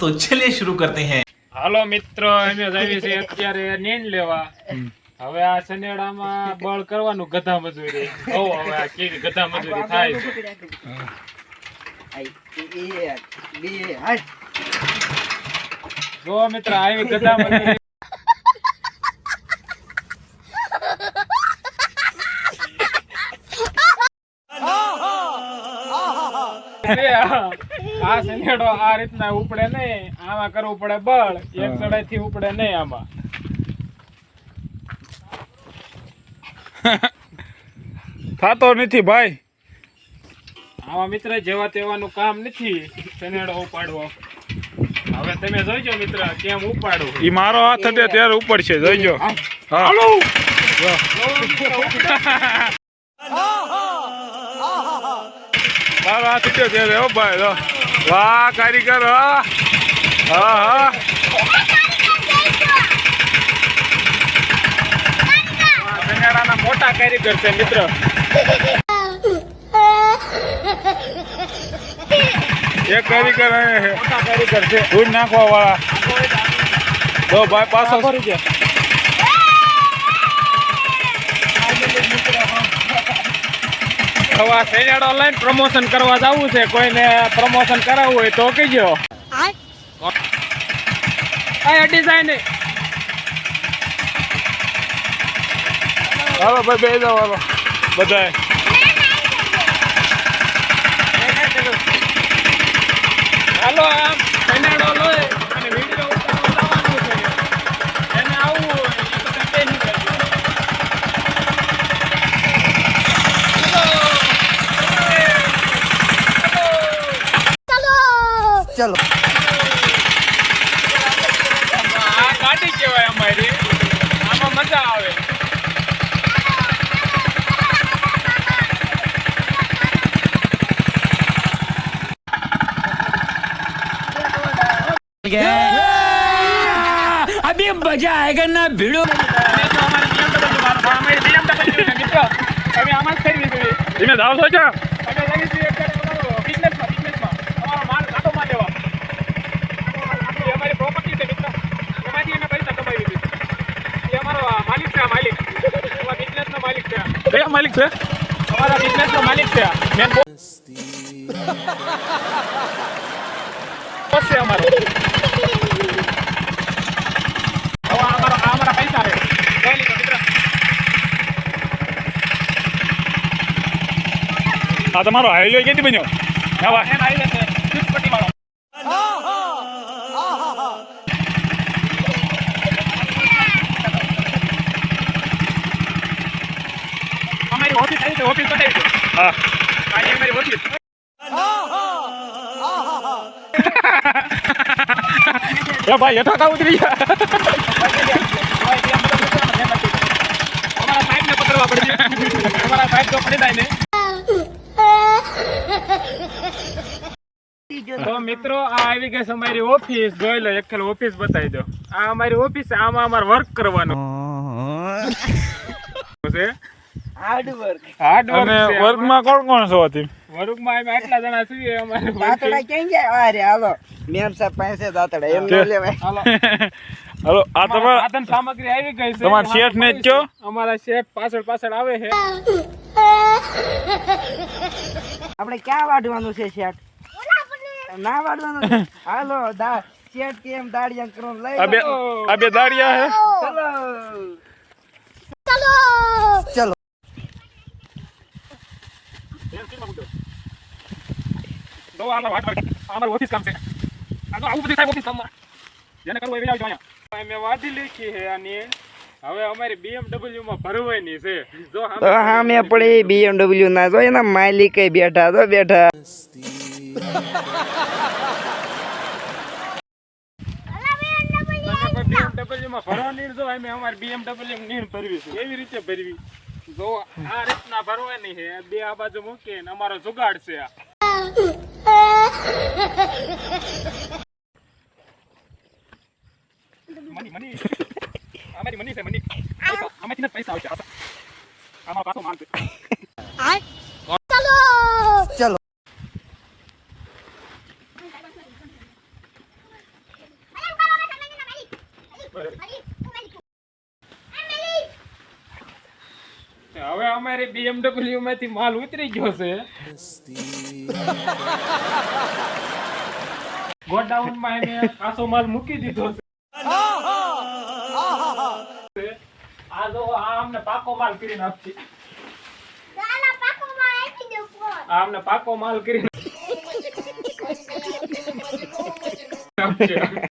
तो चलिए शुरू करते हैं। હાલો મિત્રો, અમે જઈએ છીએ અત્યારે નીંદ લેવા. હવે આ શનેડામાં બળ કરવાનું ગધા મજૂરી. હવે આ કેવી ગધા મજૂરી થાય છે. જો મિત્ર આવી ગધા મજૂરી આ શનેડો આ રીતના ઉપડે નહીં, આમાં કરવું પડે બળ. એક ચડાઈ થી ઉપડે નહીં આમાં. થાતો નથી ભાઈ, આવા મિત્ર જેવા તેવાનું કામ નથી શનેડો ઉપાડવો. હવે તમે જોઈજો મિત્ર કેમ ઉપાડવું. ઈ મારો હાથ હટે ત્યારે ઉપડશે, જોઈજો. હાલો મારો હાથ હટે ત્યારે. ઓ ભાઈ, લો. વાહ કારીગર, હા હા. શનેડાના મોટા કારીગર છે મિત્ર. એક કારીગર મોટા કારીગર છે. ધૂળ નાખવા વાળા. તો ભાઈ પાછો ફરી ગયા. હવે શેનાડો લઈને પ્રમોશન કરવા જવું છે. કોઈને પ્રમોશન કરાવવું હોય તો કહેજો. આ ડિઝાઇન હાલો ભાઈ, બે જાઓ હાલો બધાય. હાલો આમ શેનાડો લઈ અને વિડીયો ઉતારવા જવાનું છે. એને આવવું હોય એ બધા કઈ નહીં કરજો. चलो આ ગાડી કહેવાય અમારી. આમાં મજા આવે. अभी मजा आएगा ना भिड़ो. ધીમે ધાવ છો ક્યાં? કયા માલિક છે? અમારા બિઝનેસ નો માલિક છે. મેન બોસ છે અમારો. અમારા પૈસા છે. જોઈ લીધો મિત્ર. આ તમારો હાઈલો ક્યાંથી બન્યો? હા ભાઈ, એમ આવી જશે ચૂટપટી વાળો. અમારી ઓફિસ આવી છે. ઓફિસ બતાવી દો. હા. આ અમારી ઓફિસ. એ ભાઈ હેઠા કા ઉતરી ગયા? અમારા સાહેબ ને પકડવા પડશે. અમારા સાહેબ તો પડી જાય ને. તો મિત્રો આ આવી ગઈ છે અમારી ઓફિસ. જોઈ લો, એક ખાલી ઓફિસ બતાવી દો. આ અમારી ઓફિસ છે. આમાં અમારે વર્ક કરવાનું છે. हार्ड वर्क અને વર્ગમાં કોણ કોણ છો હતી? વર્કમાં અમે આટલા જણા છીએ. અમારે दातड़ा केंगे अरे हालो मेम साहब पैसे दातड़ा एम न लेवाय. હાલો હલો, આ તમારા સાધન સામગ્રી આવી ગઈ છે. તમારા શેઠ ને જ કયો? અમારા શેઠ પાછળ પાછળ આવે છે. આપણે ક્યાં વાડવાનું છે શેઠ? ના વાડવાનું છે. હાલો દા શેઠ કેમ દાડિયા કરો લઈ આ બે દાડિયા હે. ચલો ચલો તો અમારું ઓફિસ કામ છે. આવું બધું સાહેબ ઓફિસ કામમાં જેને કરવું એ આવજો અહીંયા. અમે વાડી લીધી છે આની. હવે અમારી BMW માં ભરવાની છે. જો તો હા મેં પડી BMW ના જો એના માલિક બેઠા તો બેઠા. BMW માં ભરવાની જો અમે અમારી BMW નીણ ભરવી છે. એવી રીતે ભરવી. જો આ રીતના ભરવાની છે. બે આ બાજુ મૂકીને અમારો જુગાડ છે. આ મની અમારી મની છે. મની આમાંથી પૈસા આવશે. આમાં પાછો માનશે. ચલો હવે અમારી BMW માંથી માલ ઉતરી ગયો છે ગોડાઉન માં એને કાચો માલ મૂકી દીધો છે આ જો આ અમને પાકો માલ કરીને આપશે આ અમને પાકો માલ કરીને આપશે